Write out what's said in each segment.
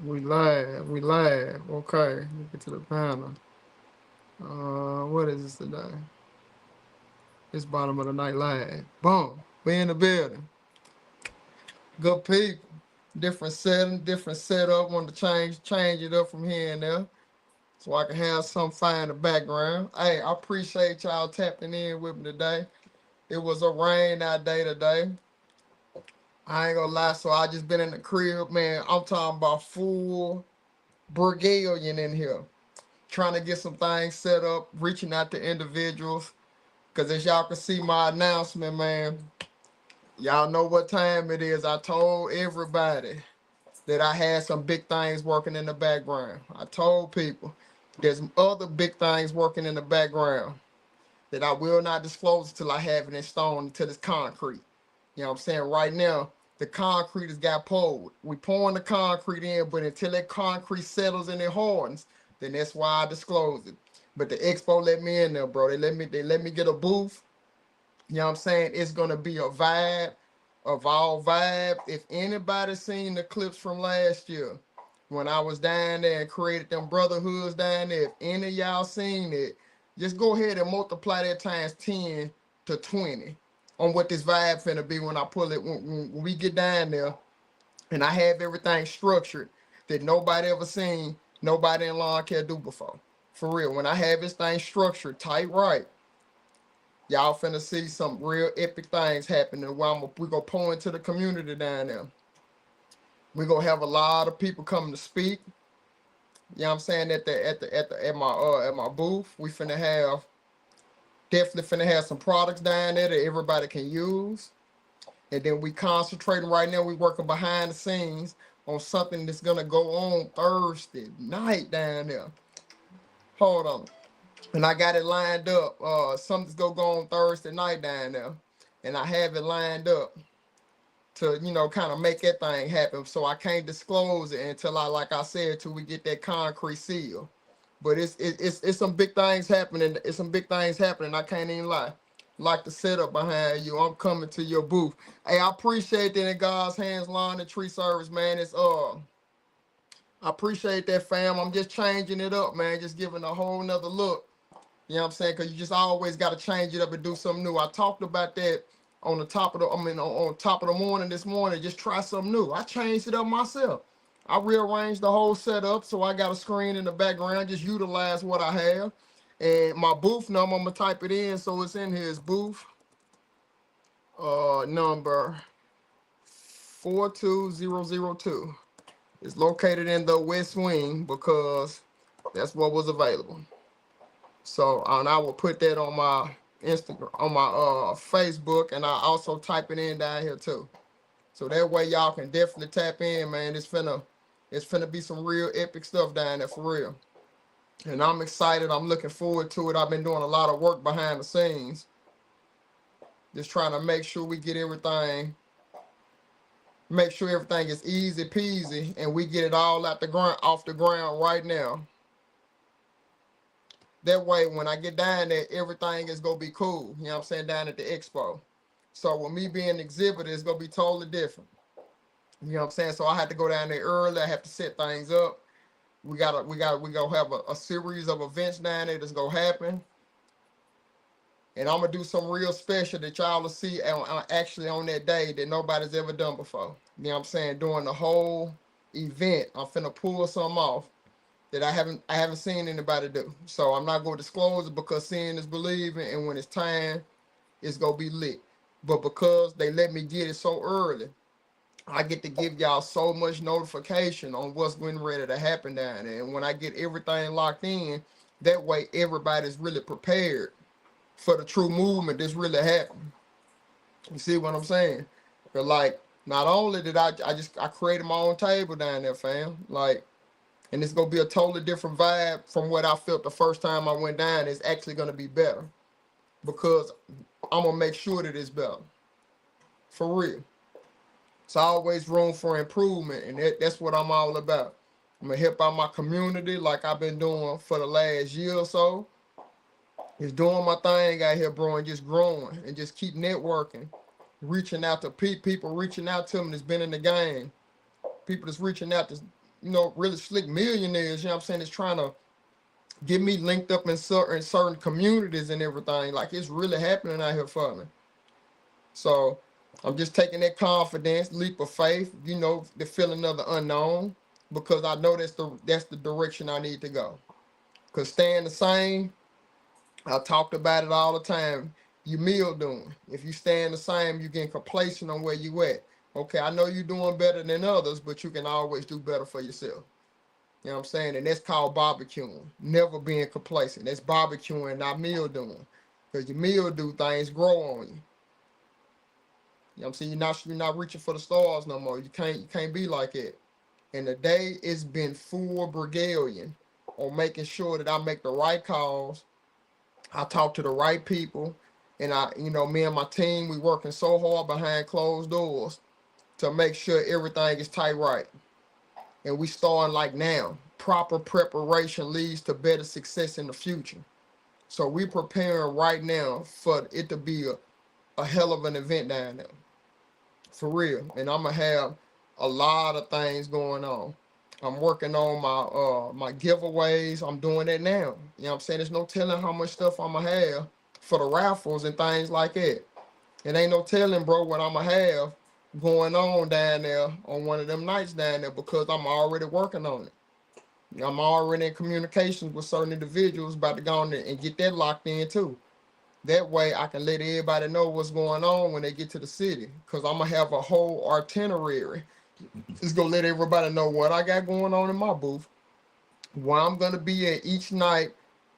We live. We live. Okay. Get to the panel. What is this today? It's bottom of the night live. Boom. We in the building. Good people. Different setting, different setup. Want to change it up from here and there, so I can have some fire in the background. Hey, I appreciate y'all tapping in with me today. It was a rain out day today. I ain't gonna lie, so I just been in the crib, man. I'm talking about full brigadian in here, trying to get some things set up, reaching out to individuals. Cause as y'all can see my announcement, man, y'all know what time it is. I told everybody that I had some big things working in the background. I told people there's other big things working in the background that I will not disclose until I have it in stone, until it's concrete. You know what I'm saying? Right now, the concrete has got poured. We pouring the concrete in, but until that concrete settles and it hardens, then that's why I disclose it. But the expo let me in there, bro. They let me get a booth. You know what I'm saying? It's gonna be a vibe, of all vibe. If anybody seen the clips from last year, when I was down there and created them brotherhoods down there, if any of y'all seen it, just go ahead and multiply that times 10 to 20 on what this vibe finna be when I pull it when we get down there and I have everything structured that nobody ever seen, nobody in lawn care do before. For real. When I have this thing structured tight right, y'all finna see some real epic things happening. While we gonna pour into the community down there. We gonna have a lot of people coming to speak. You know what I'm saying? At my booth, we finna have definitely finna have some products down there that everybody can use. And then we concentrating right now. We working behind the scenes on something that's gonna go on Thursday night down there. Hold on. And I got it lined up. Something's gonna go on Thursday night down there. And I have it lined up to, kind of make that thing happen. So I can't disclose it until like I said, till we get that concrete seal. But it's some big things happening. It's some big things happening. I can't even lie. Like the setup behind you, I'm coming to your booth. Hey, I appreciate that in God's hands, lawn and tree service, man. I appreciate that, fam. I'm just changing it up, man. Just giving a whole nother look. You know what I'm saying? Because you just always got to change it up and do something new. I talked about that on the top of the, on top of the morning this morning. Just try something new. I changed it up myself. I rearranged the whole setup, so I got a screen in the background. Just utilize what I have. And my booth number, I'm gonna type it in so it's in here. It's booth number 42002. It's located in the West Wing because that's what was available. So, and I will put that on my Instagram, on my Facebook, and I also type it in down here too. So that way y'all can definitely tap in, man. It's finna be some real epic stuff down there for real. And I'm excited. I'm looking forward to it. I've been doing a lot of work behind the scenes, just trying to make sure everything is easy peasy, and we get it all out the ground, off the ground right now. That way, when I get down there, everything is gonna be cool. You know what I'm saying? Down at the expo. So with me being an exhibitor, it's gonna be totally different. You know what I'm saying? So I had to go down there early. I have to set things up. We gonna have a series of events down there that's gonna happen. And I'm gonna do some real special that y'all will see actually on that day that nobody's ever done before. You know what I'm saying? During the whole event, I'm finna pull some off that I haven't seen anybody do. So I'm not gonna disclose it because seeing is believing, and when it's time, it's gonna be lit. But because they let me get it so early, I get to give y'all so much notification on what's getting ready to happen down there. And when I get everything locked in, that way everybody's really prepared for the true movement that's really happening. You see what I'm saying? But like, not only did I created my own table down there, fam. Like, and it's gonna be a totally different vibe from what I felt the first time I went down. It's actually gonna be better because I'm gonna make sure that it's better for real. It's always room for improvement, and that's what I'm all about. I'm gonna help out my community like I've been doing for the last year or so. Just doing my thing out here, bro, and just growing and just keep networking, reaching out to people, reaching out to them that's been in the game, people that's reaching out to really slick millionaires, you know what I'm saying, is trying to get me linked up in certain communities and everything. Like, it's really happening out here for me. So I'm just taking that confidence, leap of faith, the feeling of the unknown, because I know that's the direction I need to go. Because staying the same, I talked about it all the time. You meal doing. If you staying the same, you getting complacent on where you at. Okay, I know you're doing better than others, but you can always do better for yourself. You know what I'm saying? And that's called barbecuing. Never being complacent. That's barbecuing, not meal doing. Because your meal do things grow on you. You know what I'm saying? You're not reaching for the stars no more. You can't be like it. And today it's been full brigadian on making sure that I make the right calls. I talk to the right people. And me and my team, we working so hard behind closed doors to make sure everything is tight right. And we starting like now. Proper preparation leads to better success in the future. So we preparing right now for it to be a hell of an event down there. For real. And I'm gonna have a lot of things going on. I'm working on my giveaways. I'm doing that now. You know what I'm saying? There's no telling how much stuff I'm gonna have for the raffles and things like that. It ain't no telling, bro, what I'm gonna have going on down there on one of them nights down there, because I'm already working on it. I'm already in communications with certain individuals about to go on there and get that locked in too. That way I can let everybody know what's going on when they get to the city, because I'm going to have a whole itinerary. It's going to let everybody know what I got going on in my booth, where I'm going to be at each night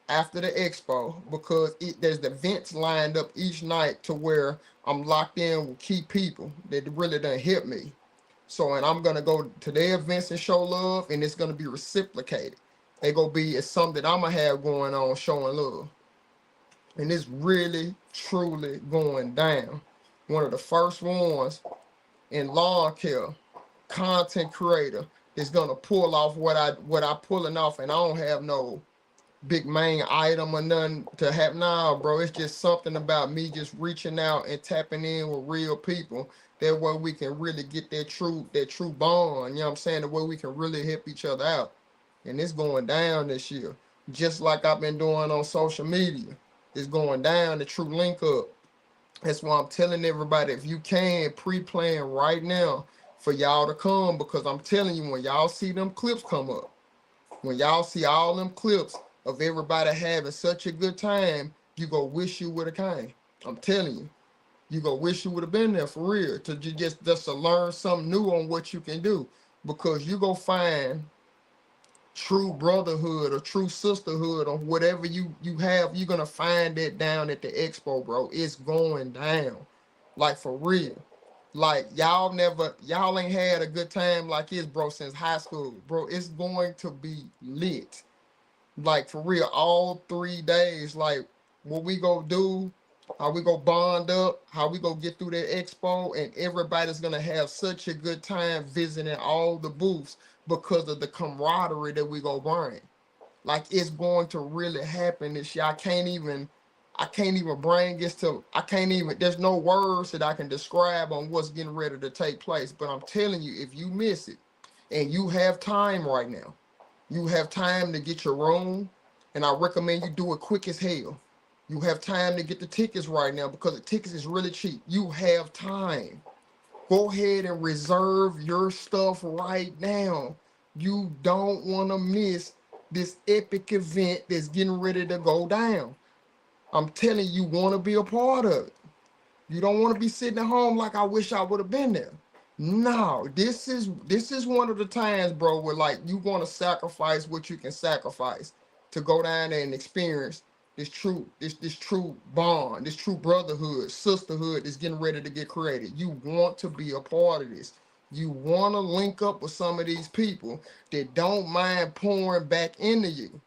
after the expo, because there's events lined up each night to where I'm locked in with key people that really done hit me. So, and I'm going to go to their events and show love, and it's going to be reciprocated. It's something that I'm going to have going on showing love. And it's really, truly going down. One of the first ones in lawn care, content creator, is going to pull off what I pulling off, and I don't have no big main item or nothing to have now, bro. It's just something about me just reaching out and tapping in with real people. That way we can really get that true bond, you know what I'm saying? The way we can really help each other out. And it's going down this year. Just like I've been doing on social media. It's going down, the true link up. That's why I'm telling everybody, if you can, pre-plan right now for y'all to come, because I'm telling you, when y'all see them clips come up, when y'all see all them clips of everybody having such a good time, you go wish you would have came. I'm telling you. You go wish you would have been there for real, to just to learn something new on what you can do, because you go find true brotherhood or true sisterhood or whatever you have. You're gonna find it down at the expo, bro. It's going down, like for real. Like y'all ain't had a good time like this, bro, since high school, bro. It's going to be lit, like for real, all 3 days. Like what we go do, how we go bond up, how we go get through that expo, and everybody's gonna have such a good time visiting all the booths because of the camaraderie that we go bring. Like it's going to really happen this year. I can't even bring this to, there's no words that I can describe on what's getting ready to take place. But I'm telling you, if you miss it and you have time right now, you have time to get your room, and I recommend you do it quick as hell. You have time to get the tickets right now, because the tickets is really cheap. You have time. Go ahead and reserve your stuff right now. You don't want to miss this epic event that's getting ready to go down. I'm telling you, want to be a part of it. You don't want to be sitting at home like I wish I would have been there. No, this is one of the times, bro, where like you want to sacrifice what you can sacrifice to go down there and experience this true bond, this true brotherhood, sisterhood that's getting ready to get created. You want to be a part of this. You want to link up with some of these people that don't mind pouring back into you.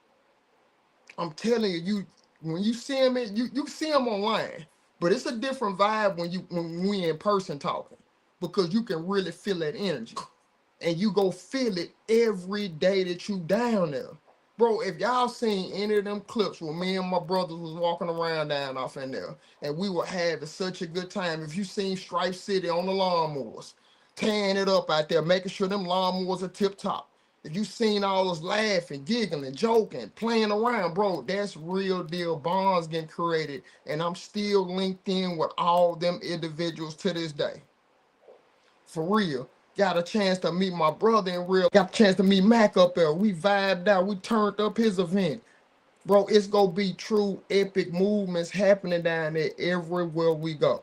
I'm telling you, when you see them, you see them online, but it's a different vibe when we in person talking, because you can really feel that energy, and you go feel it every day that you down there. Bro, if y'all seen any of them clips where me and my brothers was walking around down off in there, and we were having such a good time. If you seen Stripe City on the lawnmowers, tearing it up out there, making sure them lawnmowers are tip top. If you seen all us laughing, giggling, joking, playing around, bro, that's real deal bonds getting created. And I'm still linked in with all them individuals to this day. For real. Got a chance to meet my brother in real. Got a chance to meet Mac up there. We vibed out. We turned up his event. Bro, it's gonna be true epic movements happening down there everywhere we go.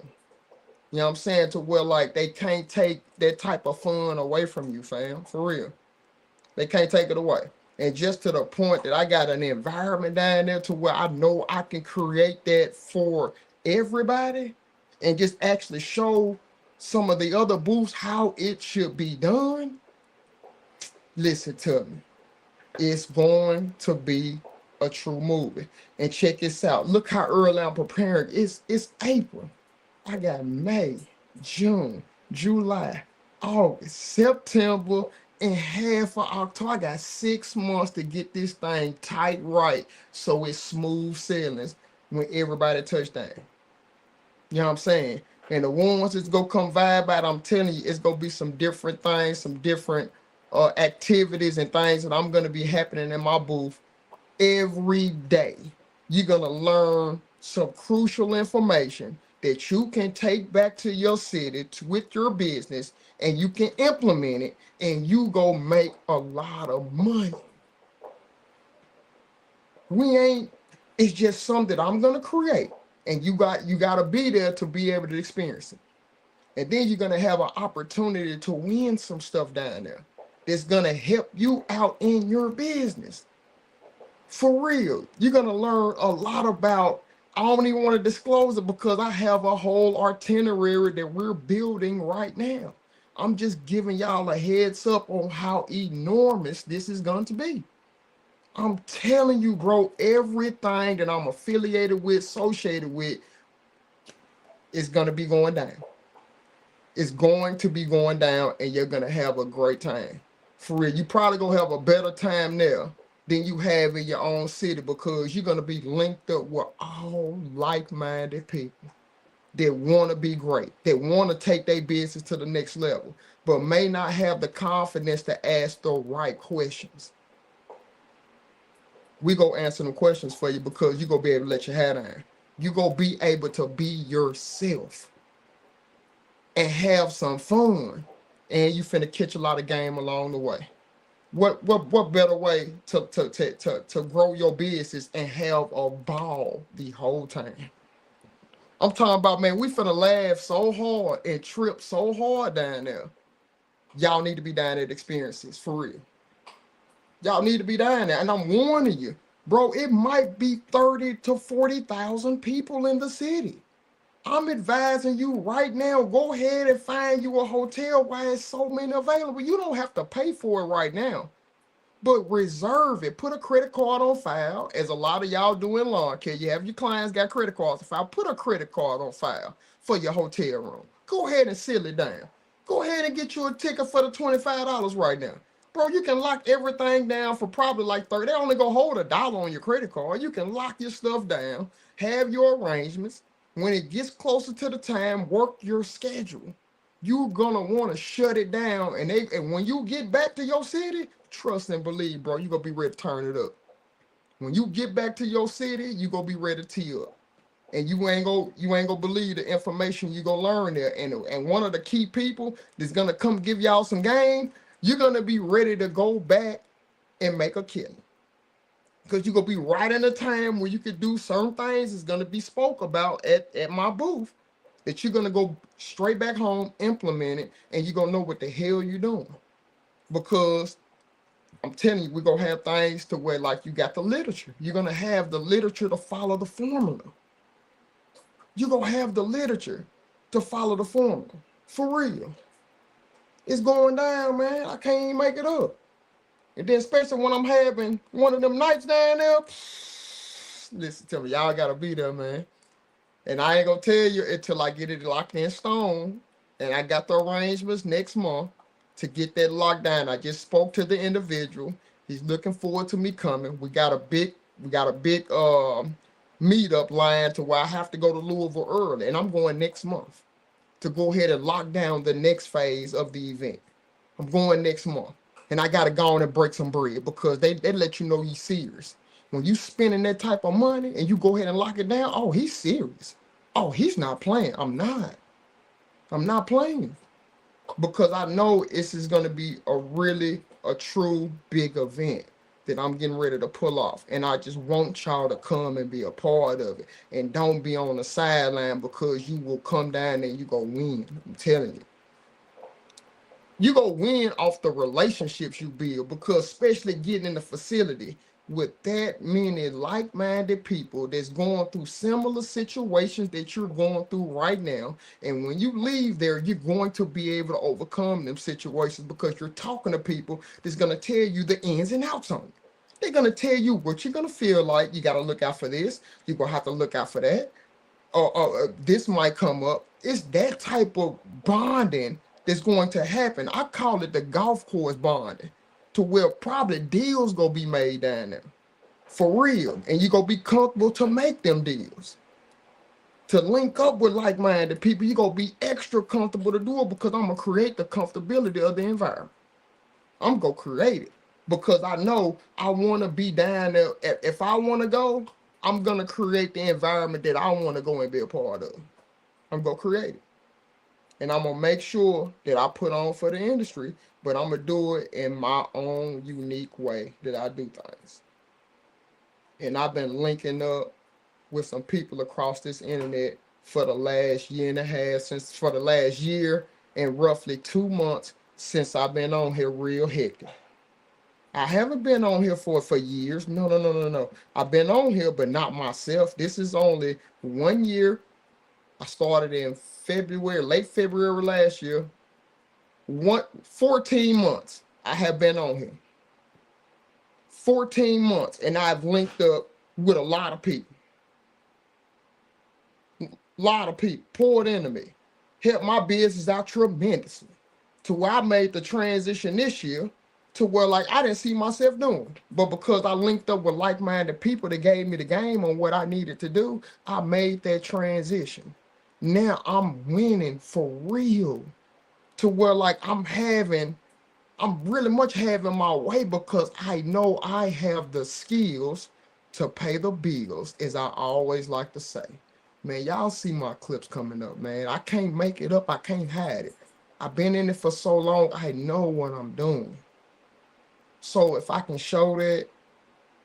You know what I'm saying? To where like they can't take that type of fun away from you, fam. For real. They can't take it away. And just to the point that I got an environment down there to where I know I can create that for everybody and just actually show some of the other booths how it should be done. Listen to me. It's going to be a true movie. And check this out. Look how early I'm preparing. It's April. I got May, June, July, August, September, and half of October. I got 6 months to get this thing tight right so it's smooth sailings when everybody touchdown. You know what I'm saying? And the ones that's gonna come vibe out, I'm telling you, it's gonna be some different things, some different activities and things that I'm gonna be happening in my booth every day. You're gonna learn some crucial information that you can take back to your city with your business, and you can implement it, and you go make a lot of money. It's just something that I'm gonna create, and you gotta be there to be able to experience it. And then you're gonna have an opportunity to win some stuff down there that's gonna help you out in your business. For real, you're gonna learn a lot about. I don't even want to disclose it because I have a whole itinerary that we're building right now. I'm just giving y'all a heads up on how enormous this is going to be. I'm telling you, bro, everything that I'm affiliated with, associated with, is going to be going down. It's going to be going down, and you're going to have a great time. For real, you probably going to have a better time there than you have in your own city, because you're going to be linked up with all like-minded people that want to be great, that want to take their business to the next level, but may not have the confidence to ask the right questions. We go answer them questions for you, because you're going to be able to let your hat down. You're going to be able to be yourself and have some fun, and you finna catch a lot of game along the way. What better way to grow your business and have a ball the whole time? I'm talking about, man, we finna laugh so hard and trip so hard down there. Y'all need to be down there to experience this, for real. Y'all need to be down there, and I'm warning you, bro, it might be 30 to 40,000 people in the city. I'm advising you right now, go ahead and find you a hotel while there's so many available. You don't have to pay for it right now, but reserve it. Put a credit card on file, as a lot of y'all do in lawn care. You have your clients got credit cards on file. Put a credit card on file for your hotel room. Go ahead and seal it down. Go ahead and get you a ticket for the $25 right now. Bro, you can lock everything down for probably like 30. They only gonna hold $1 on your credit card. You can lock your stuff down, have your arrangements. When it gets closer to the time, work your schedule. You're gonna want to shut it down, and when you get back to your city, trust and believe, bro, you're gonna be ready to turn it up. When you get back to your city, you're gonna be ready to tee up. And you ain't gonna believe the information you're gonna learn there. And one of the key people that's gonna come give y'all some game, you're gonna be ready to go back and make a killing. Because you're going to be right in a time where you could do certain things that's going to be spoke about at my booth, that you're going to go straight back home, implement it, and you're going to know what the hell you're doing. Because I'm telling you, we're going to have things to where, like, you got the literature. You're going to have the literature to follow the formula. You're going to have the literature to follow the formula. For real. It's going down, man. I can't even make it up. And then especially when I'm having one of them nights down there, listen to me, y'all gotta be there, man. And I ain't gonna tell you until I get it locked in stone. And I got the arrangements next month to get that locked down. I just spoke to the individual. He's looking forward to me coming. We got a big meetup line to where I have to go to Louisville early, and I'm going next month to go ahead and lock down the next phase of the event. I'm going next month. And I gotta go on and break some bread because they let you know you serious. When you spending that type of money and you go ahead and lock it down, oh, he's serious. Oh, he's not playing. I'm not. I'm not playing. Because I know this is gonna be a true big event that I'm getting ready to pull off. And I just want y'all to come and be a part of it. And don't be on the sideline because you will come down and you go win. I'm telling you. You go win off the relationships you build because especially getting in the facility with that many like-minded people that's going through similar situations that you're going through right now. And when you leave there, you're going to be able to overcome them situations because you're talking to people that's going to tell you the ins and outs on it. They're going to tell you what you're going to feel like. You got to look out for this. You're going to have to look out for that. Or this might come up. It's that type of bonding that's going to happen. I call it the golf course bonding, to where probably deals gonna be made down there for real, and you gonna be comfortable to make them deals, to link up with like-minded people. You gonna be extra comfortable to do it because I'm gonna create the comfortability of the environment. I'm gonna create it because I know I want to be down there. If I want to go, I'm gonna create the environment that I want to go and be a part of. I'm gonna create it. And I'm gonna make sure that I put on for the industry, but I'm gonna do it in my own unique way that I do things. And I've been linking up with some people across this internet for the last year and a half, for the last year and roughly 2 months since I've been on here real hectic. I haven't been on here for years. No. I've been on here, but not myself. This is only 1 year. I started in February, late February last year. 14 months I have been on here. 14 months, and I've linked up with a lot of people. A lot of people poured into me, helped my business out tremendously, to where I made the transition this year to where like I didn't see myself doing. But because I linked up with like-minded people that gave me the game on what I needed to do, I made that transition. Now I'm winning for real, to where like I'm really much having my way because I know I have the skills to pay the bills, as I always like to say. Man, y'all see my clips coming up, man. I can't make it up. I can't hide it. I've been in it for so long. I know what I'm doing. So if I can show that,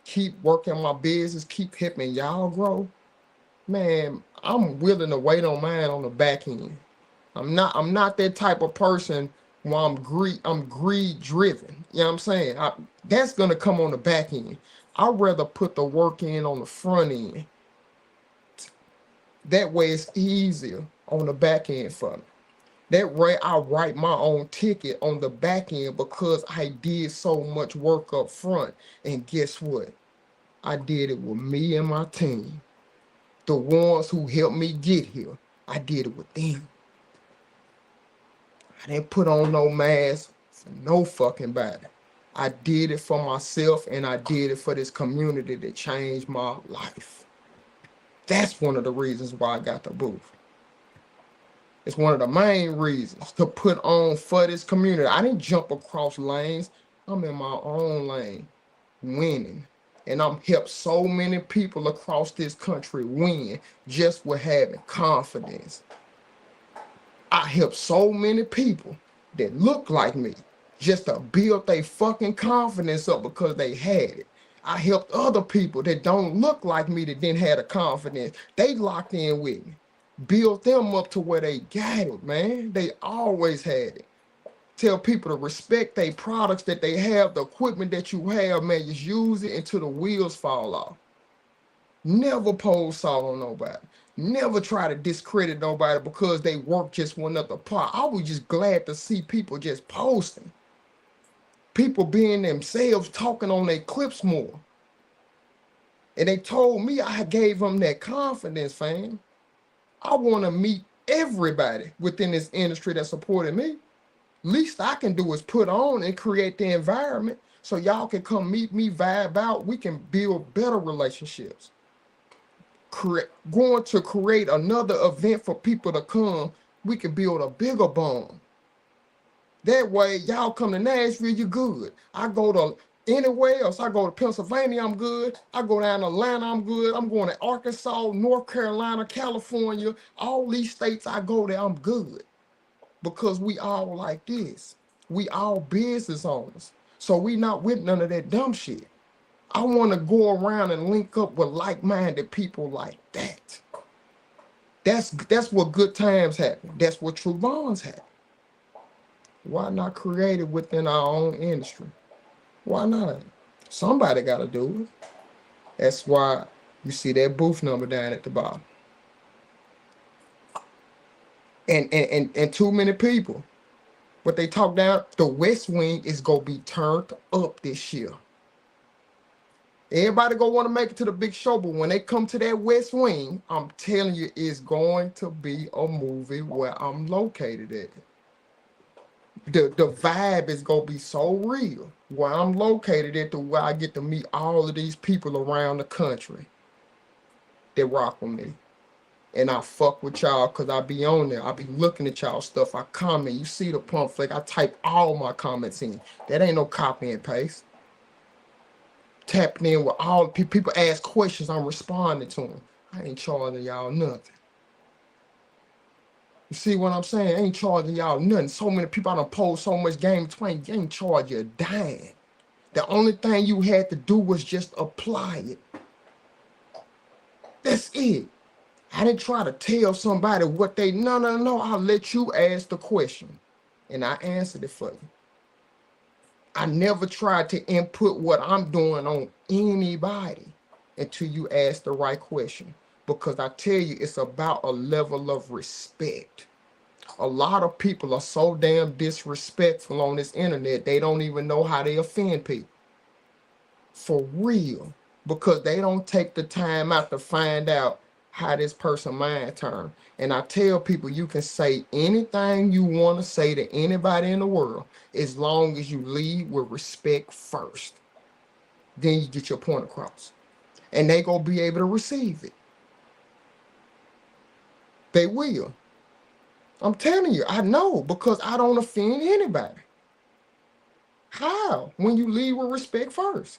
keep working my business, keep helping y'all grow, man, I'm willing to wait on mine on the back end. I'm not that type of person where I'm greed driven. You know what I'm saying? That's gonna come on the back end. I'd rather put the work in on the front end. That way it's easier on the back end for me. That way I write my own ticket on the back end because I did so much work up front. And guess what? I did it with me and my team. The ones who helped me get here, I did it with them. I didn't put on no mask for no fucking body. I did it for myself, and I did it for this community that changed my life. That's one of the reasons why I got the booth. It's one of the main reasons to put on for this community. I didn't jump across lanes. I'm in my own lane, winning. And I'm helped so many people across this country win just with having confidence. I helped so many people that look like me just to build their fucking confidence up because they had it. I helped other people that don't look like me that didn't have the confidence. They locked in with me. Build them up to where they got it, man. They always had it. Tell people to respect their products that they have, the equipment that you have, man. Just use it until the wheels fall off. Never pose salt on nobody. Never try to discredit nobody because they work just one other part. I was just glad to see people just posting. People being themselves, talking on their clips more. And they told me I gave them that confidence, fam. I want to meet everybody within this industry that supported me. Least I can do is put on and create the environment so y'all can come meet me, vibe out. We can build better relationships. Going to create another event for people to come. We can build a bigger bond. That way, y'all come to Nashville, you good. I go to anywhere else. I go to Pennsylvania, I'm good. I go down to Atlanta, I'm good. I'm going to Arkansas, North Carolina, California. All these states I go there, I'm good. Because we all like this. We all business owners. So we not with none of that dumb shit. I want to go around and link up with like-minded people like that. That's what good times happen. That's what true bonds happen. Why not create it within our own industry? Why not? Somebody got to do it. That's why you see that booth number down at the bottom. And too many people. But they talk down, the West Wing is going to be turned up this year. Everybody gonna want to make it to the big show, but when they come to that West Wing, I'm telling you, it's going to be a movie where I'm located at. The vibe is gonna be so real where I'm located at, to where I get to meet all of these people around the country that rock with me. And I fuck with y'all because I be on there. I be looking at y'all stuff. I comment. You see the pamphlet. I type all my comments in. That ain't no copy and paste. Tapping in with all the people ask questions, I'm responding to them. I ain't charging y'all nothing. You see what I'm saying? I ain't charging y'all nothing. So many people I done posed so much game between, you ain't charge you a dime. The only thing you had to do was just apply it. That's it. I didn't try to tell somebody what they, no. I'll let you ask the question and I answered it for you. I never tried to input what I'm doing on anybody until you ask the right question. Because I tell you, it's about a level of respect. A lot of people are so damn disrespectful on this internet, they don't even know how they offend people. For real. Because they don't take the time out to find out how this person mind turn. And I tell people, you can say anything you want to say to anybody in the world, as long as you lead with respect first. Then you get your point across. And they gonna be able to receive it. They will. I'm telling you, I know, because I don't offend anybody. How? When you lead with respect first.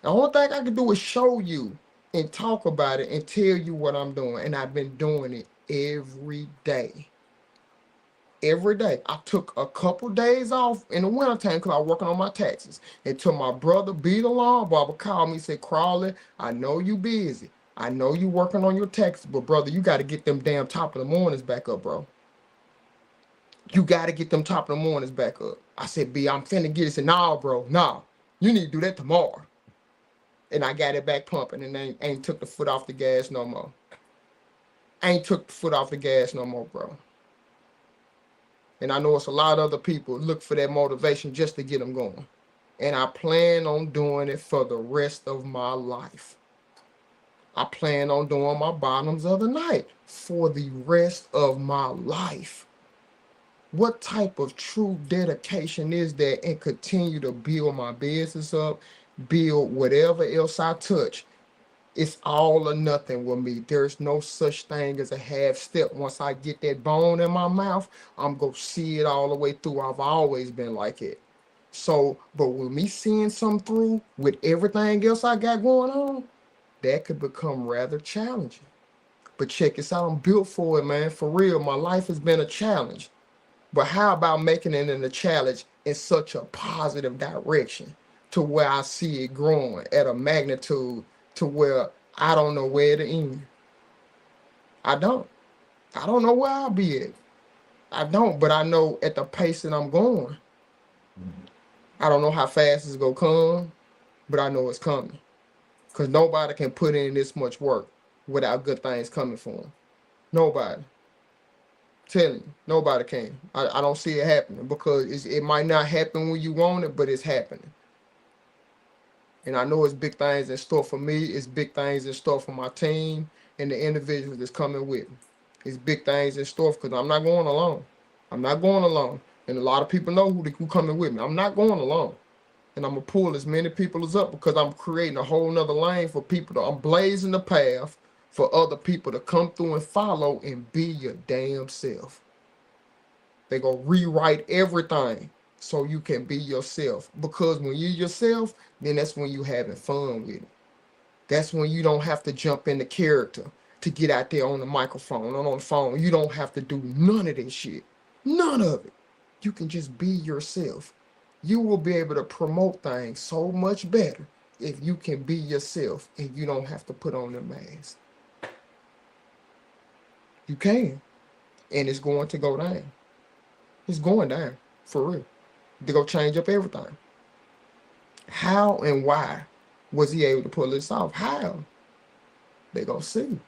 The only thing I can do is show you and talk about it and tell you what I'm doing. And I've been doing it every day. Every day. I took a couple days off in the wintertime because I was working on my taxes. Until my brother B the law barber called me and said, Crawley, I know you busy. I know you working on your taxes, but brother, you got to get them damn top of the mornings back up, bro. You got to get them top of the mornings back up. I said, B, I'm finna get it. He said, nah, bro, nah. You need to do that tomorrow. And I got it back pumping and ain't took the foot off the gas no more. Ain't took the foot off the gas no more, bro. And I know it's a lot of other people look for that motivation just to get them going. And I plan on doing it for the rest of my life. I plan on doing my bottoms of the night for the rest of my life. What type of true dedication is that, and continue to build my business up, build whatever else I touch? It's all or nothing with me. There's no such thing as a half step. Once I get that bone in my mouth, I'm going to see it all the way through. I've always been like it. So, but with me seeing something through with everything else I got going on, that could become rather challenging. But check this out. I'm built for it, man. For real, my life has been a challenge. But how about making it in a challenge in such a positive direction to where I see it growing at a magnitude to where I don't know where to end. I don't know where I'll be at. I don't, but I know at the pace that I'm going. I don't know how fast it's gonna come, but I know it's coming. Because nobody can put in this much work without good things coming for them. Nobody. Telling you, nobody can. I don't see it happening, because it might not happen when you want it, but it's happening. And I know it's big things in store for me. It's big things in store for my team and the individuals that's coming with me. It's big things in store because I'm not going alone. I'm not going alone. And a lot of people know who coming with me. I'm not going alone. And I'm going to pull as many people as up, because I'm creating a whole nother lane for people I'm blazing the path for other people to come through and follow and be your damn self. They gonna rewrite everything so you can be yourself. Because when you're yourself, then that's when you having fun with it. That's when you don't have to jump into character to get out there on the microphone or on the phone. You don't have to do none of this shit. None of it. You can just be yourself. You will be able to promote things so much better if you can be yourself and you don't have to put on the mask. You can. And it's going to go down. It's going down. For real. They're going to change up everything. How and why was he able to pull this off? How? They going to see.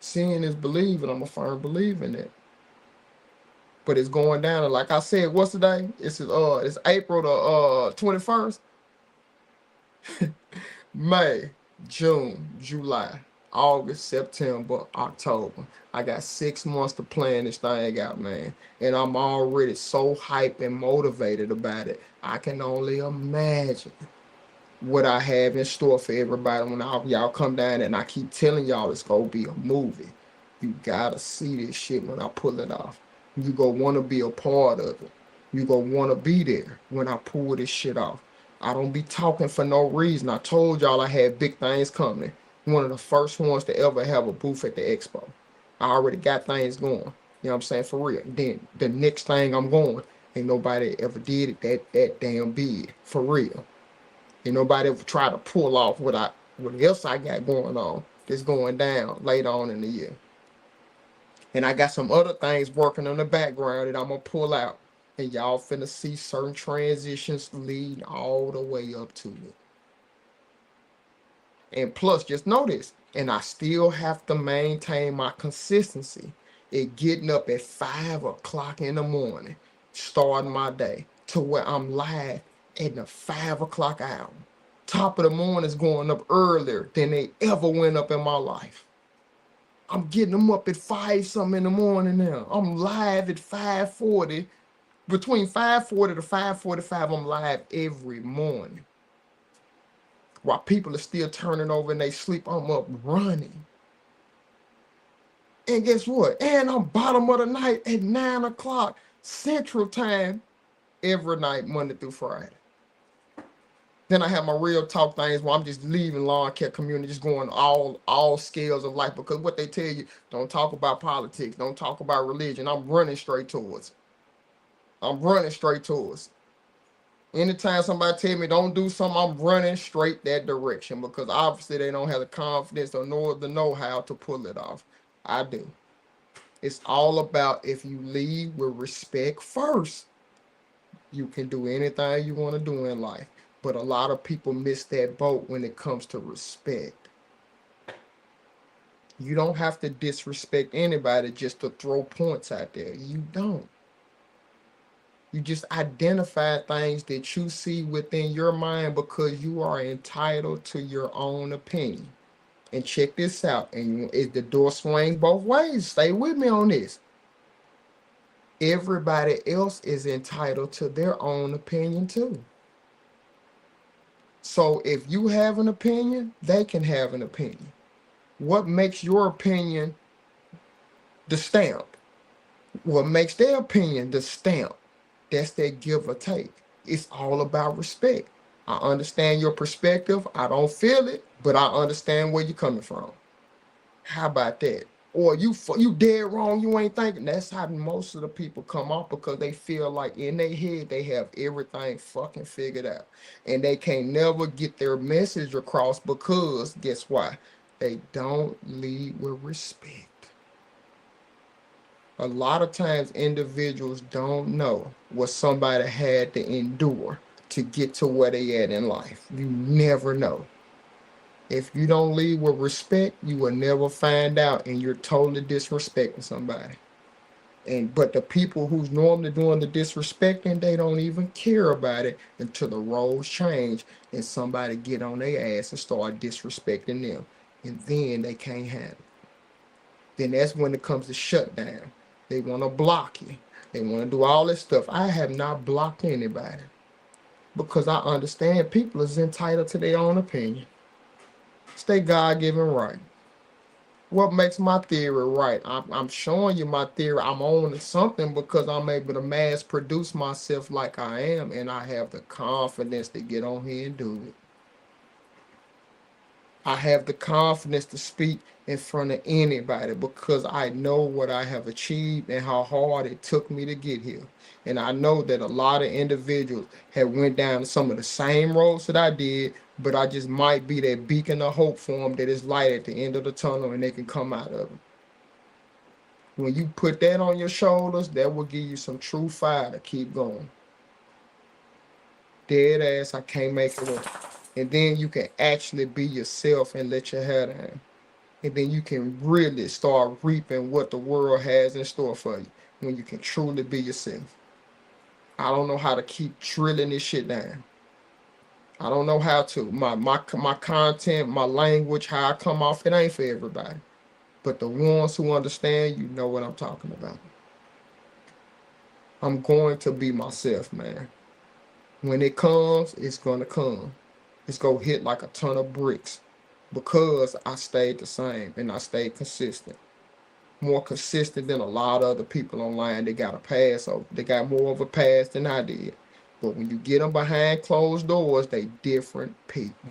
Seeing is believing. I'm a firm believer in that. But it's going down. And like I said, what's the day? It's April the 21st. May, June, July, August, September, October. I got 6 months to plan this thing out, man. And I'm already so hyped and motivated about it. I can only imagine what I have in store for everybody when y'all come down, and I keep telling y'all it's gonna be a movie. You gotta see this shit when I pull it off. You gonna wanna be a part of it. You gonna wanna be there when I pull this shit off. I don't be talking for no reason. I told y'all I had big things coming. One of the first ones to ever have a booth at the expo. I already got things going. You know what I'm saying? For real. Then the next thing I'm going, ain't nobody ever did it that damn big. For real. Ain't nobody ever try to pull off what else I got going on that's going down later on in the year. And I got some other things working on the background that I'm gonna pull out. And y'all finna see certain transitions lead all the way up to it. And plus, just know this, and I still have to maintain my consistency at getting up at 5 o'clock in the morning, starting my day, to where I'm live at the 5 o'clock hour. Top of the morning is going up earlier than they ever went up in my life. I'm getting them up at 5 something in the morning now. I'm live at 5:40. Between 5:40 to 5:45, I'm live every morning. While people are still turning over in their sleep, I'm up running. And guess what? And I'm bottom of the night at 9 o'clock Central Time every night, Monday through Friday. Then I have my real talk things where I'm just leaving lawn care community, just going all scales of life, because what they tell you, don't talk about politics, don't talk about religion. I'm running straight towards it. I'm running straight towards it. Anytime somebody tell me don't do something, I'm running straight that direction, because obviously they don't have the confidence or nor the know-how to pull it off. I do. It's all about, if you lead with respect first, you can do anything you want to do in life. But a lot of people miss that boat when it comes to respect. You don't have to disrespect anybody just to throw points out there. You don't. You just identify things that you see within your mind, because you are entitled to your own opinion. And check this out. And is the door swing both ways? Stay with me on this. Everybody else is entitled to their own opinion too. So if you have an opinion, they can have an opinion. What makes your opinion the stamp? What makes their opinion the stamp? That's their give or take. It's all about respect. I understand your perspective. I don't feel it, but I understand where you're coming from. How about that? Or you dead wrong, you ain't thinking. That's how most of the people come off, because they feel like in their head they have everything fucking figured out. And they can't never get their message across, because guess why? They don't lead with respect. A lot of times individuals don't know what somebody had to endure to get to where they at in life. You never know. If you don't lead with respect, you will never find out, and you're totally disrespecting somebody. But the people who's normally doing the disrespecting, they don't even care about it until the roles change and somebody get on their ass and start disrespecting them. And then they can't handle it. Then that's when it comes to shutdown. They want to block you. They want to do all this stuff. I have not blocked anybody, because I understand people is entitled to their own opinion. It's their God-given right. What makes my theory right? I'm showing you my theory. I'm on to something because I'm able to mass produce myself like I am, and I have the confidence to get on here and do it. I have the confidence to speak in front of anybody because I know what I have achieved and how hard it took me to get here. And I know that a lot of individuals have went down some of the same roads that I did, but I just might be that beacon of hope for them that is light at the end of the tunnel and they can come out of it. When you put that on your shoulders, that will give you some true fire to keep going. Dead ass, I can't make it up. And then you can actually be yourself and let your hair down. And then you can really start reaping what the world has in store for you when you can truly be yourself. I don't know how to keep drilling this shit down. I don't know how to. My content, my language, how I come off, it ain't for everybody. But the ones who understand, you know what I'm talking about. I'm going to be myself, man. When it comes, it's going to come. It's going to hit like a ton of bricks because I stayed the same and I stayed consistent. More consistent than a lot of other people online. They got a pass over. They got more of a pass than I did. But when you get them behind closed doors, they different people.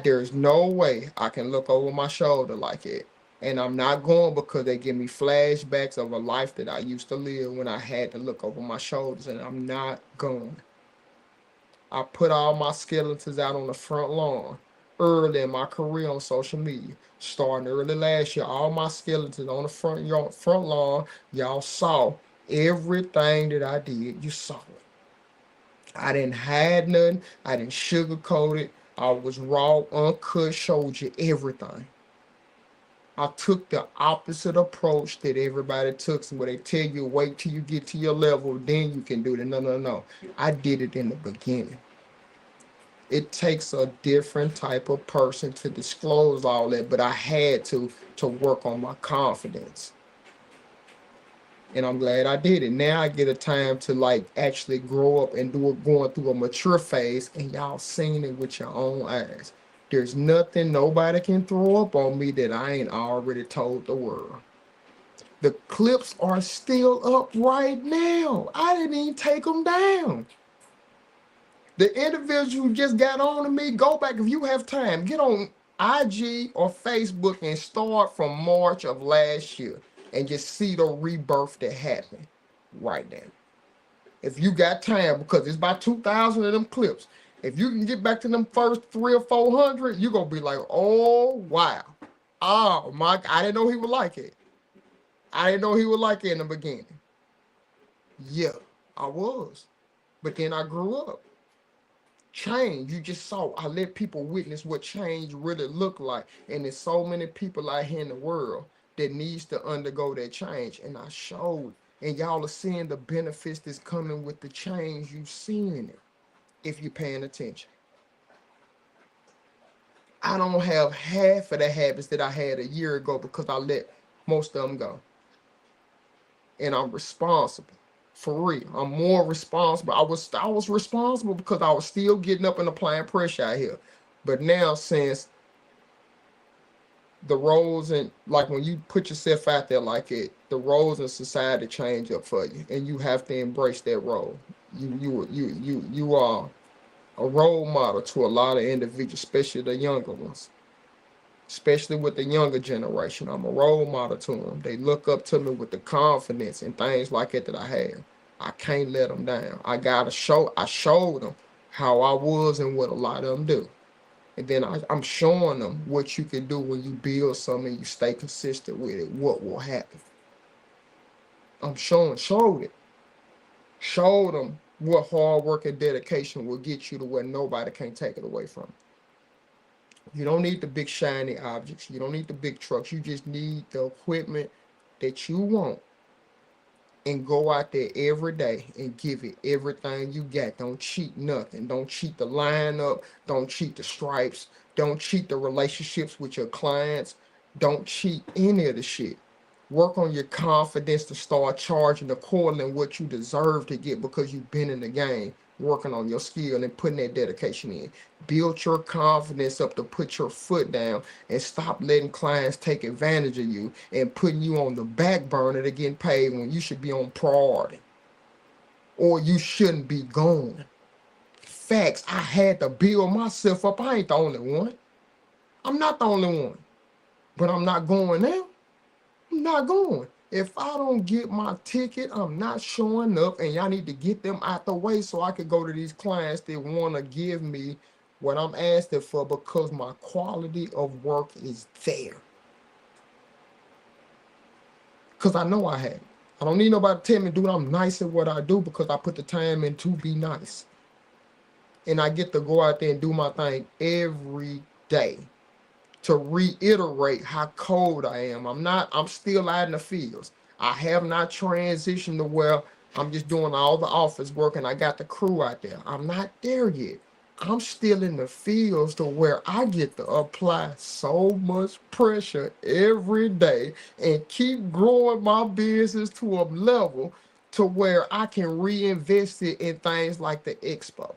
There's no way I can look over my shoulder like it. And I'm not going because they give me flashbacks of a life that I used to live when I had to look over my shoulders, and I'm not going. I put all my skeletons out on the front lawn early in my career on social media. Starting early last year, all my skeletons on the front lawn, y'all saw everything that I did. You saw it. I didn't hide nothing. I didn't sugarcoat it. I was raw, uncut, showed you everything. I took the opposite approach that everybody took. So where they tell you, wait till you get to your level, then you can do it. No. I did it in the beginning. It takes a different type of person to disclose all that, but I had to work on my confidence. And I'm glad I did it. Now I get a time to like actually grow up and do it, going through a mature phase, and y'all seen it with your own eyes. There's nothing nobody can throw up on me that I ain't already told the world. The clips are still up right now. I didn't even take them down. The individual who just got on to me, go back if you have time. Get on IG or Facebook and start from March of last year and just see the rebirth that happened right now. If you got time, because it's about 2,000 of them clips. If you can get back to them first 300 or 400, you're going to be like, oh, wow. Oh, my, I didn't know he would like it. I didn't know he would like it in the beginning. Yeah, I was. But then I grew up. Change, you just saw. I let people witness what change really looked like. And there's so many people out here in the world that needs to undergo that change. And I showed. And y'all are seeing the benefits that's coming with the change. You seeing it if you're paying attention. I don't have half of the habits that I had a year ago because I let most of them go. And I'm responsible. For real, I'm more responsible. I was responsible because I was still getting up and applying pressure out here. But now, since the roles and like when you put yourself out there like it, the roles in society change up for you, and you have to embrace that role. You are a role model to a lot of individuals, especially the younger ones. Especially with the younger generation. I'm a role model to them. They look up to me with the confidence and things like that I have. I can't let them down. I showed them how I was and what a lot of them do. And then I'm showing them what you can do when you build something and you stay consistent with it, what will happen. Showed it. Showed them what hard work and dedication will get you to where nobody can take it away from you. You don't need the big shiny objects. You don't need the big trucks. You just need the equipment that you want. And go out there every day and give it everything you got. Don't cheat nothing. Don't cheat the lineup. Don't cheat the stripes. Don't cheat the relationships with your clients. Don't cheat any of the shit. Work on your confidence to start charging accordingly what you deserve to get because you've been in the game working on your skill and putting that dedication in. Build your confidence up to put your foot down and stop letting clients take advantage of you and putting you on the back burner to get paid when you should be on priority or you shouldn't be going. Facts, I had to build myself up. I ain't the only one. I'm not the only one. But I'm not going now. I'm not going. If I don't get my ticket, I'm not showing up, and y'all need to get them out the way so I can go to these clients that want to give me what I'm asking for because my quality of work is there. Because I know I have it. I don't need nobody to tell me, dude, I'm nice at what I do because I put the time in to be nice. And I get to go out there and do my thing every day to reiterate how cold I am. I'm still out in the fields. I have not transitioned to where I'm just doing all the office work and I got the crew out there. I'm not there yet. I'm still in the fields to where I get to apply so much pressure every day and keep growing my business to a level to where I can reinvest it in things like the expo.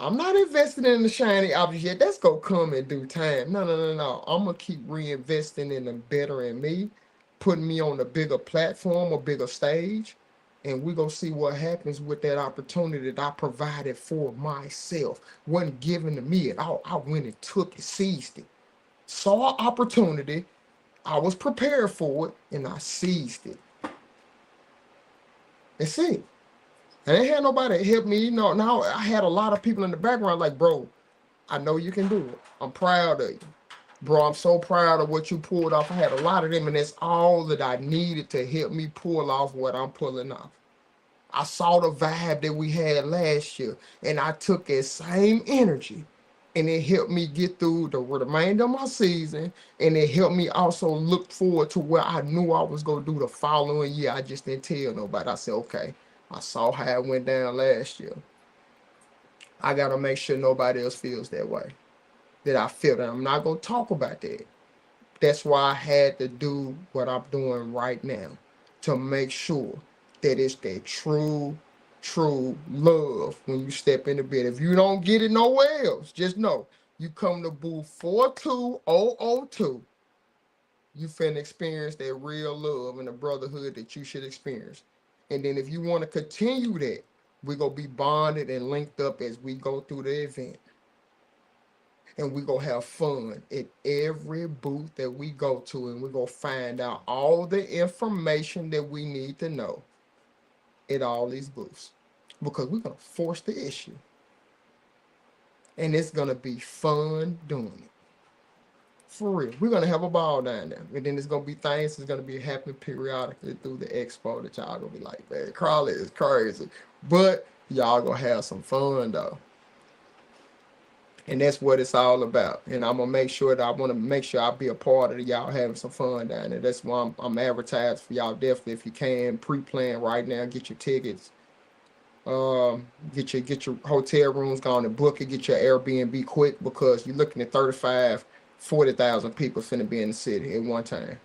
I'm not investing in the shiny object yet. That's gonna come in due time. No. I'm gonna keep reinvesting in the better in me, putting me on a bigger platform, a bigger stage, and we're gonna see what happens with that opportunity that I provided for myself. Wasn't given to me at all. I went and took it, seized it. Saw an opportunity, I was prepared for it, and I seized it. That's it. And I ain't had nobody help me, Now I had a lot of people in the background like, bro, I know you can do it. I'm proud of you. Bro, I'm so proud of what you pulled off. I had a lot of them, and that's all that I needed to help me pull off what I'm pulling off. I saw the vibe that we had last year, and I took that same energy, and it helped me get through the remainder of my season, and it helped me also look forward to where I knew I was going to do the following year. I just didn't tell nobody. I said, okay, I saw how it went down last year. I got to make sure nobody else feels that way, that I feel that. I'm not going to talk about that. That's why I had to do what I'm doing right now to make sure that it's that true love when you step in the bed. If you don't get it nowhere else, just know you come to booth 42002, you finna experience that real love and the brotherhood that you should experience. And then if you want to continue that, we're going to be bonded and linked up as we go through the event. And we're going to have fun at every booth that we go to, and we're going to find out all the information that we need to know at all these booths, because we're going to force the issue. And it's going to be fun doing it. For real. We're going to have a ball down there. And then there's going to be things that's going to be happening periodically through the expo that y'all going to be like, man, Crawley is crazy. But y'all going to have some fun, though. And that's what it's all about. And I'm going to make sure that I want to make sure I be a part of y'all having some fun down there. That's why I'm advertising for y'all. Definitely, if you can, pre-plan right now, get your tickets. Get your hotel rooms gone and book it. Get your Airbnb quick, because you're looking at 40,000 people finna be in the city at one time.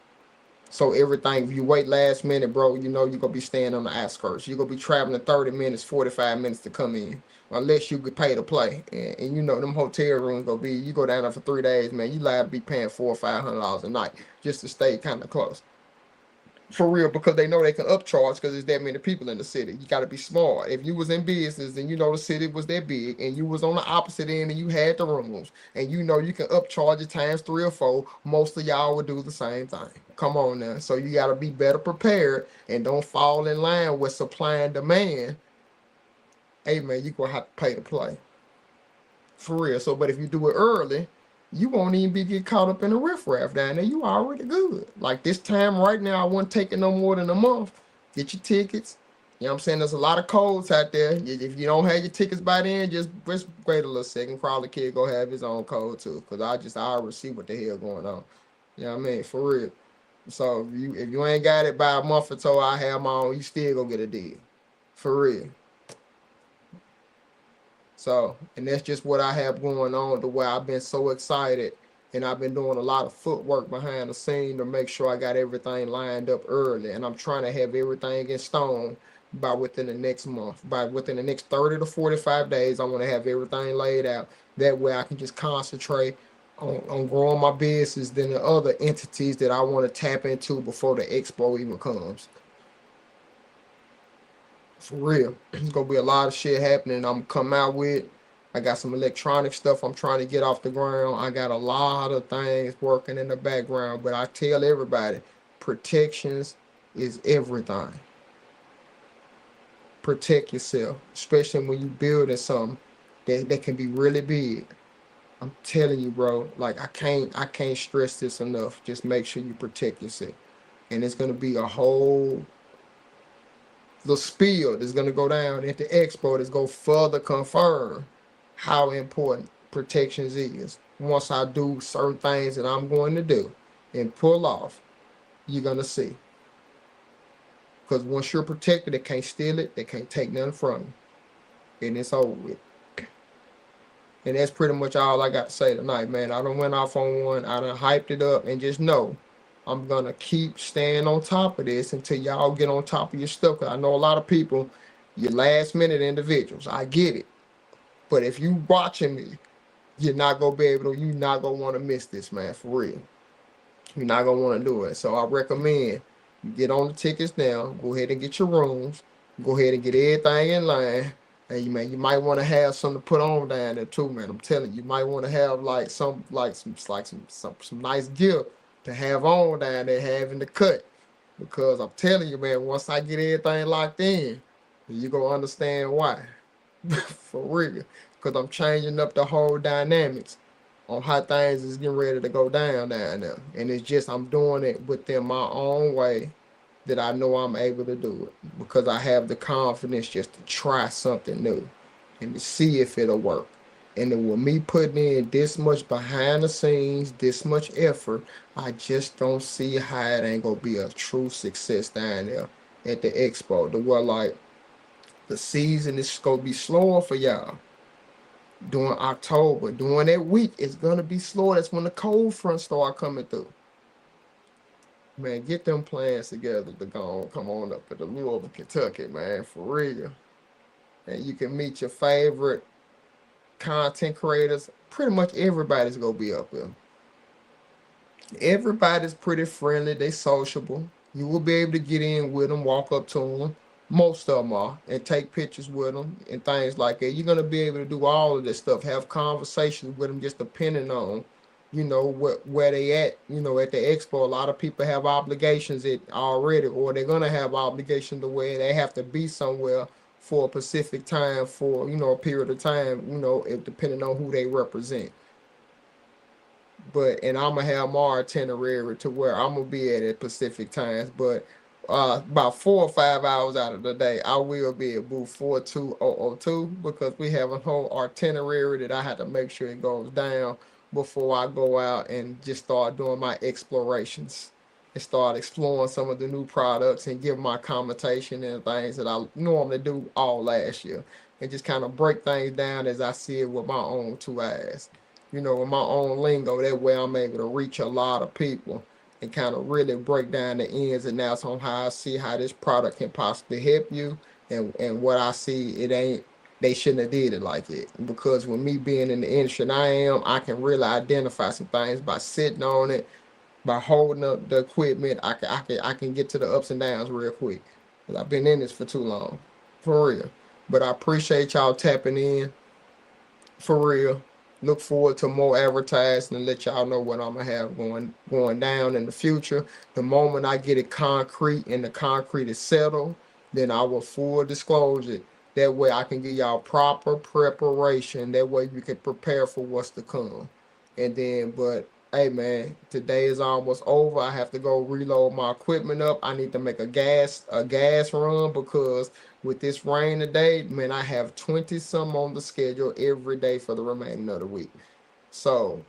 So everything, if you wait last minute, bro, you're going to be staying on the outskirts. You're going to be traveling 30 minutes, 45 minutes to come in, unless you could pay to play. And them hotel rooms going to be, you go down there for 3 days, man, you liable to be paying $400 or $500 a night just to stay kind of close. For real, because they know they can upcharge because there's that many people in the city. You got to be smart. If you was in business and the city was that big and you was on the opposite end and you had the rooms and you can upcharge it times 3 or 4, most of y'all would do the same thing. Come on now. So you got to be better prepared and don't fall in line with supply and demand. Hey, man, you're going to have to pay to play. For real. So, but if you do it early, you won't even get caught up in the riffraff down there. You already good. Like this time right now, I wouldn't take it no more than a month. Get your tickets. You know what I'm saying? There's a lot of codes out there. If you don't have your tickets by then, just wait a little second. Probably kid go have his own code too. Because I already see what the hell going on. You know what I mean? For real. So if you ain't got it by a month or so, I have my own, you still gonna get a deal. For real. So, and that's just what I have going on, the way I've been so excited, and I've been doing a lot of footwork behind the scene to make sure I got everything lined up early, and I'm trying to have everything in stone by within the next month. By within the next 30 to 45 days, I want to have everything laid out. That way I can just concentrate on growing my business than the other entities that I want to tap into before the expo even comes. For real. It's gonna be a lot of shit happening. I'm gonna come out with. I got some electronic stuff I'm trying to get off the ground. I got a lot of things working in the background, but I tell everybody, protections is everything. Protect yourself, especially when you building something that can be really big. I'm telling you, bro, like I can't stress this enough. Just make sure you protect yourself. And it's gonna be a whole the spiel that's going to go down at the expo that's going to further confirm how important protections is. Once I do certain things that I'm going to do and pull off, you're going to see. Because once you're protected, they can't steal it, they can't take nothing from you. And it's over with. And that's pretty much all I got to say tonight, man. I done went off on one, I done hyped it up, and just know I'm gonna keep staying on top of this until y'all get on top of your stuff. Cause I know a lot of people, you last minute individuals. I get it. But if you watching me, you're not gonna be able to, you're not gonna want to miss this, man, for real. You're not gonna want to do it. So I recommend you get on the tickets now, go ahead and get your rooms, go ahead and get everything in line. And you might want to have something to put on down there too, man. I'm telling you, you might want to have some nice gift to have on down there, having the cut. Because I'm telling you, man, once I get everything locked in, you're gonna understand why. For real. Because I'm changing up the whole dynamics on how things is getting ready to go down there. And it's just I'm doing it within my own way that I know I'm able to do it because I have the confidence just to try something new and to see if it'll work. And then with me putting in this much behind the scenes, this much effort, I just don't see how it ain't gonna be a true success down there at the expo. The where like the season is gonna be slower for y'all. During October, during that week, it's gonna be slower. That's when the cold front start coming through. Man, get them plans together to go come on up to the Louisville, Kentucky, man, for real. And you can meet your favorite content creators. Pretty much everybody's gonna be up there. Everybody's pretty friendly. They sociable. You will be able to get in with them, walk up to them. Most of them are, and take pictures with them and things like that. You're gonna be able to do all of this stuff. Have conversations with them, just depending on, where they at. At the expo, a lot of people have obligations it already, or they're gonna have obligations to where they have to be somewhere for a specific time for a period of time. If depending on who they represent. And I'm gonna have my itinerary to where I'm gonna be at Pacific times. But about 4 or 5 hours out of the day, I will be at booth 42002 because we have a whole itinerary that I have to make sure it goes down before I go out and just start doing my explorations and start exploring some of the new products and give my commentation and things that I normally do all last year and just kind of break things down as I see it with my own two eyes. With my own lingo. That way I'm able to reach a lot of people and kind of really break down the ins and outs on how I see how this product can possibly help you and what I see it ain't they shouldn't have did it like it. Because with me being in the industry and I can really identify some things by sitting on it, by holding up the equipment. I can get to the ups and downs real quick. 'Cause I've been in this for too long. For real. But I appreciate y'all tapping in. For real. Look forward to more advertising and let y'all know what I'm gonna have going down in the future. The moment I get it concrete and the concrete is settled, then I will full disclose it. That way I can give y'all proper preparation. That way you can prepare for what's to come. And then, but hey man, today is almost over. I have to go reload my equipment up. I need to make a gas run because with this rain today, man, I have 20 some on the schedule every day for the remaining of the week. So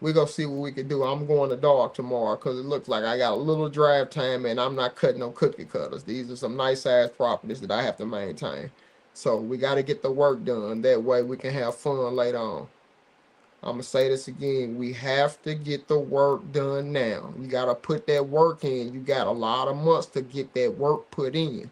we're gonna see what we can do. I'm going to dark tomorrow because it looks like I got a little drive time and I'm not cutting no cookie cutters. These are some nice ass properties that I have to maintain. So we got to get the work done. That way we can have fun later on. I'm gonna say this again. We have to get the work done now. You gotta put that work in. You got a lot of months to get that work put in.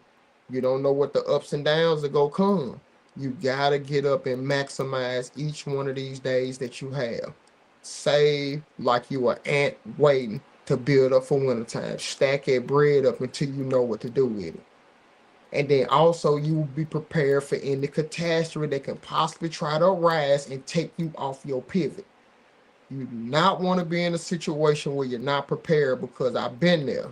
You don't know what the ups and downs that go come. You gotta get up and maximize each one of these days that you have. Save like you an ant waiting to build up for wintertime. Stack that bread up until you know what to do with it. And then also you will be prepared for any catastrophe that can possibly try to arise and take you off your pivot. You do not want to be in a situation where you're not prepared, because I've been there.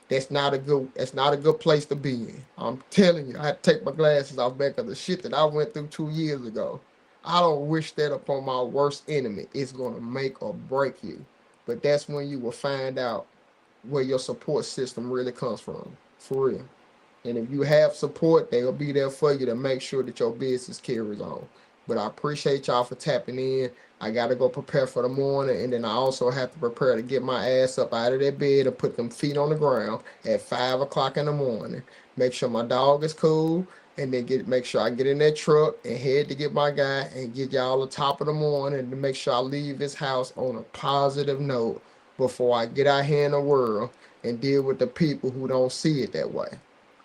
That's not a good place to be in. I'm telling you, I had to take my glasses off back of the shit that I went through 2 years ago. I don't wish that upon my worst enemy. It's gonna make or break you. But that's when you will find out where your support system really comes from. For real. And if you have support, they'll be there for you to make sure that your business carries on. But I appreciate y'all for tapping in. I got to go prepare for the morning, and then I also have to prepare to get my ass up out of that bed and put them feet on the ground at 5 o'clock in the morning. Make sure my dog is cool, and then make sure I get in that truck and head to get my guy and get y'all the top of the morning, and to make sure I leave his house on a positive note before I get out here in the world and deal with the people who don't see it that way,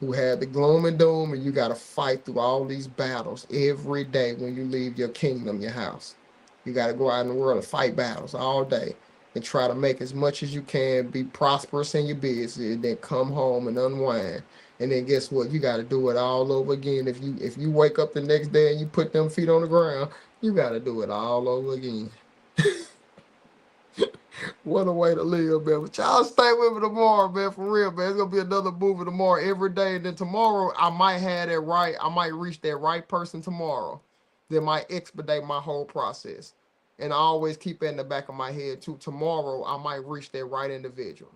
who have the gloom and doom, and you got to fight through all these battles every day when you leave your kingdom, your house. You got to go out in the world and fight battles all day and try to make as much as you can, be prosperous in your business, and then come home and unwind. And then guess what? You got to do it all over again. If you wake up the next day and you put them feet on the ground, you got to do it all over again. What a way to live, man. But y'all stay with me tomorrow, man. For real, man. It's gonna be another movie tomorrow every day. And then tomorrow I might have that right. I might reach that right person tomorrow. That might expedite my whole process. And I always keep it in the back of my head too. Tomorrow I might reach that right individual.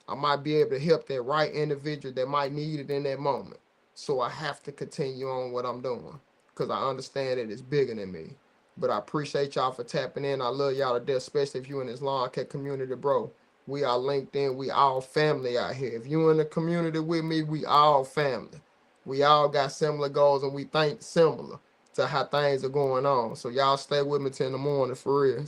I might be able to help that right individual that might need it in that moment. So I have to continue on what I'm doing, because I understand that it's bigger than me. But I appreciate y'all for tapping in. I love y'all to death, especially if you in this lawn care community, bro. We are linked in. We all family out here. If you in the community with me, we all family. We all got similar goals, and we think similar to how things are going on. So y'all stay with me till in the morning, for real.